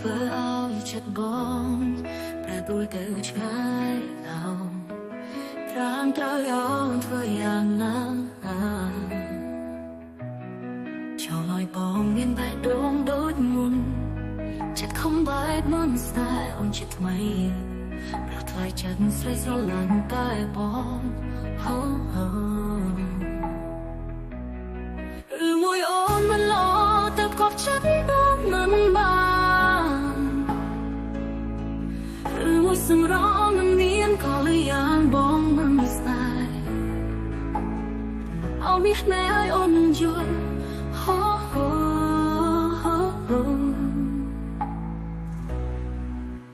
ធ្វើឲ្យចិត្តបងប្រែប្រួលទៅឆ្ងាយត្រាំត្រូវឲ្យធ្វើយ៉ាងណាចូលឲ្យបងមានបែបដងដូចមុនចិត្តខំបែបមុនស្នេហ៍អូនជាថ្មីប្រថ្លៃចិត្តស្រីស្រឡាញ់តែបងឬមួយអូនមិនឡោទៅកប់ចិត្តបងមិនបានឬមួយសម្រងមិនមានក៏លឺយ៉ាងបងមិនស្ដាយអោនេះណែឲ្យអូនយល់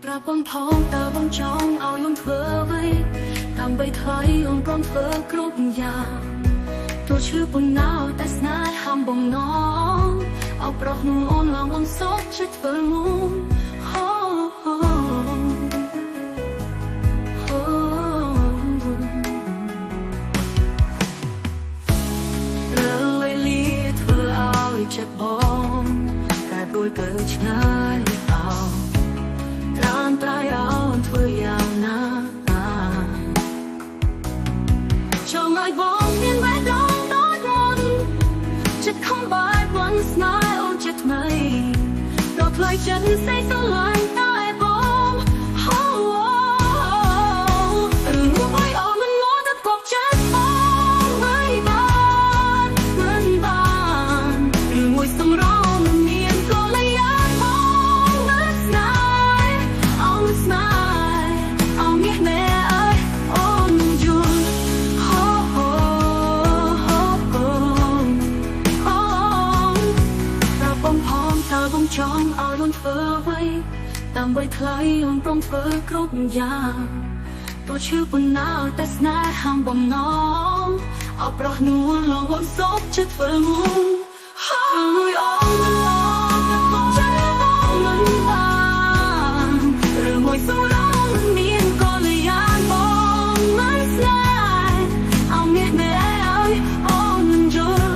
ប្រាប់បងផងតើបងចង់ឲ្យអូនធ្វើអ្វីដើម្បីថ្លៃអូនព្រមធ្វើគ្រប់យ៉ាងទោះឈឺប៉ុណ្ណាតែស្នេហ៍ហំបងណងអោប្រុសនោះអូនឡើងបងសុខចិត្តធ្វើមុំចិត្តបងតែដូចទៅឆ្ងាយត្រាំត្រៃអោនធ្វើយ៉ាងណាចង់ឲ្យបងមានបែបដងដូចមុនចិត្តខំបែបวันស្នេហ៍អូនចិត្តថ្មីដល់ថ្លៃចិត្តស្អីស្រឡាញ់តែបងបងចង់ឲ្យអូនធ្វើអ្វីដើម្បីថ្លៃអូនព្រមធ្វើគ្រប់យ៉ាងទោះឈឺប៉ុណ្ណាតែស្នេហ៍ហំបំណងអោប្រុសនោះលងបងសុខចិត្តធ្វើមុំហើយអូនមកចិត្តបងមិនបានឬមួយសម្រងមិនមានក៏លឺយ៉ាងបងមិនស្នេហ៍អោនេះណែឲ្យអូនយល់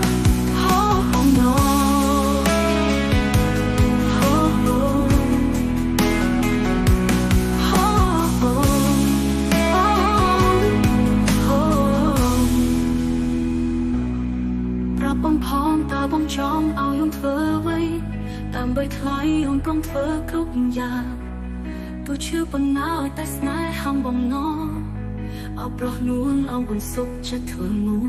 បងផងតើបងចង់ឲ្យអូនធ្វើអ្វីដើម្បីថ្លៃអូនព្រមធ្វើគ្រប់យ៉ាងទោះឈឺប៉ុណ្ណាតែស្នេហ៍ហំបំណងអោប្រុសនួនអោបងសុខចិត្តធ្វើមុំ